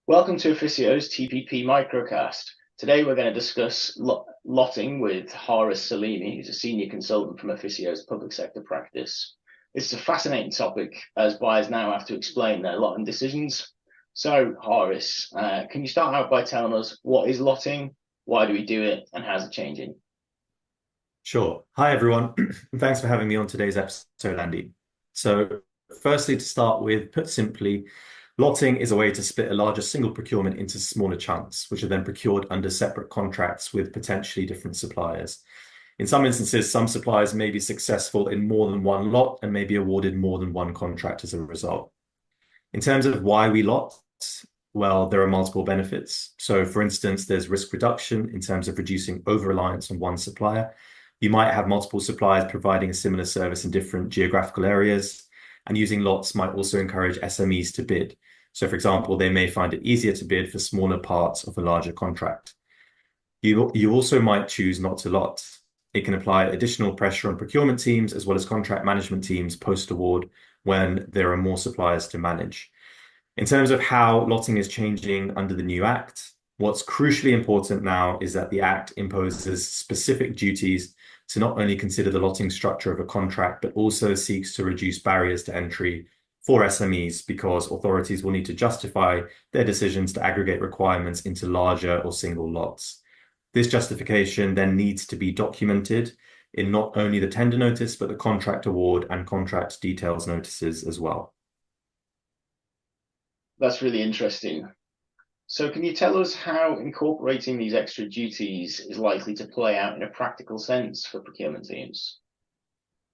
Welcome to Efficio's TPP Microcast. Today we're going to discuss lotting with Haaris Saleemi, who's a senior consultant from Efficio's public sector practice. This is a fascinating topic as buyers now have to explain their lotting decisions. So, Haaris, can you start out by telling us what is lotting, why do we do it, and how's it changing? Sure. Hi, everyone. Thanks for having me on today's episode, Andy. So, firstly, to start with, put simply, lotting is a way to split a larger single procurement into smaller chunks, which are then procured under separate contracts with potentially different suppliers. In some instances, some suppliers may be successful in more than one lot and may be awarded more than one contract as a result. In terms of why we lot, well, there are multiple benefits. So, for instance, there's risk reduction in terms of reducing over-reliance on one supplier. You might have multiple suppliers providing a similar service in different geographical areas, and using lots might also encourage SMEs to bid. So, for example, they may find it easier to bid for smaller parts of a larger contract. You also might choose not to lot. It can apply additional pressure on procurement teams as well as contract management teams post-award when there are more suppliers to manage. In terms of how lotting is changing under the new Act, what's crucially important now is that the Act imposes specific duties to not only consider the lotting structure of a contract, but also seeks to reduce barriers to entry for SMEs because authorities will need to justify their decisions to aggregate requirements into larger or single lots. This justification then needs to be documented in not only the tender notice, but the contract award and contract details notices as well. That's really interesting. So can you tell us how incorporating these extra duties is likely to play out in a practical sense for procurement teams?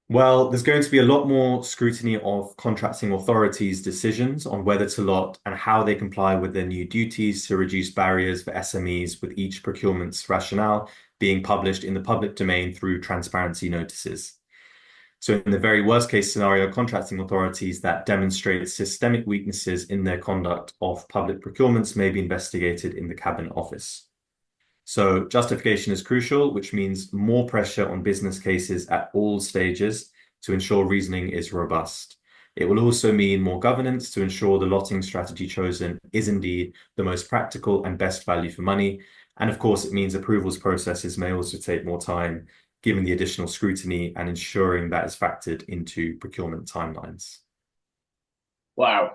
Well, there's going to be a lot more scrutiny of contracting authorities' decisions on whether to lot and how they comply with their new duties to reduce barriers for SMEs, with each procurement's rationale being published in the public domain through transparency notices. So in the very worst case scenario, contracting authorities that demonstrate systemic weaknesses in their conduct of public procurements may be investigated in the Cabinet Office. So justification is crucial, which means more pressure on business cases at all stages to ensure reasoning is robust. It will also mean more governance to ensure the lotting strategy chosen is indeed the most practical and best value for money. And of course, it means approvals processes may also take more time, given the additional scrutiny and ensuring that is factored into procurement timelines. Wow.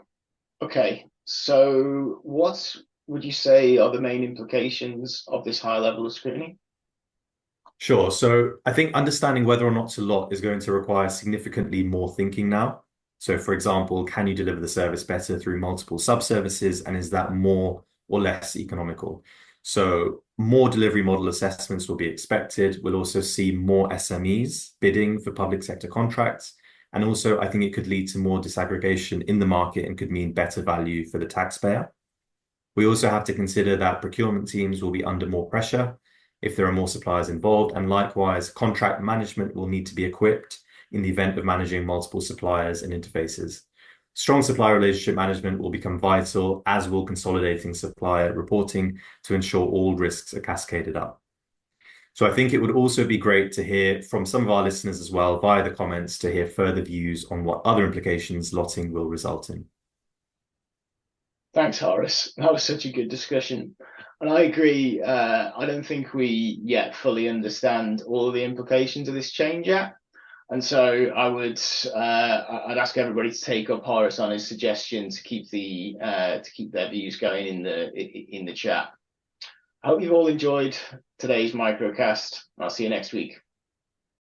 Okay. So what would you say are the main implications of this high level of scrutiny? Sure. So I think understanding whether or not to lot is going to require significantly more thinking now. So, for example, can you deliver the service better through multiple sub-services, and is that more or less economical? So more delivery model assessments will be expected. We'll also see more SMEs bidding for public sector contracts. And also, I think it could lead to more disaggregation in the market and could mean better value for the taxpayer. We also have to consider that procurement teams will be under more pressure if there are more suppliers involved, and likewise, contract management will need to be equipped in the event of managing multiple suppliers and interfaces. Strong supplier relationship management will become vital, as will consolidating supplier reporting to ensure all risks are cascaded up. So I think it would also be great to hear from some of our listeners as well via the comments to hear further views on what other implications lotting will result in. Thanks, Horace. That was such a good discussion. And I agree. I don't think we yet fully understand all of the implications of this change yet. And so I'd ask everybody to take up Horace on his suggestion to keep their views going in the chat. I hope you've all enjoyed today's microcast. I'll see you next week.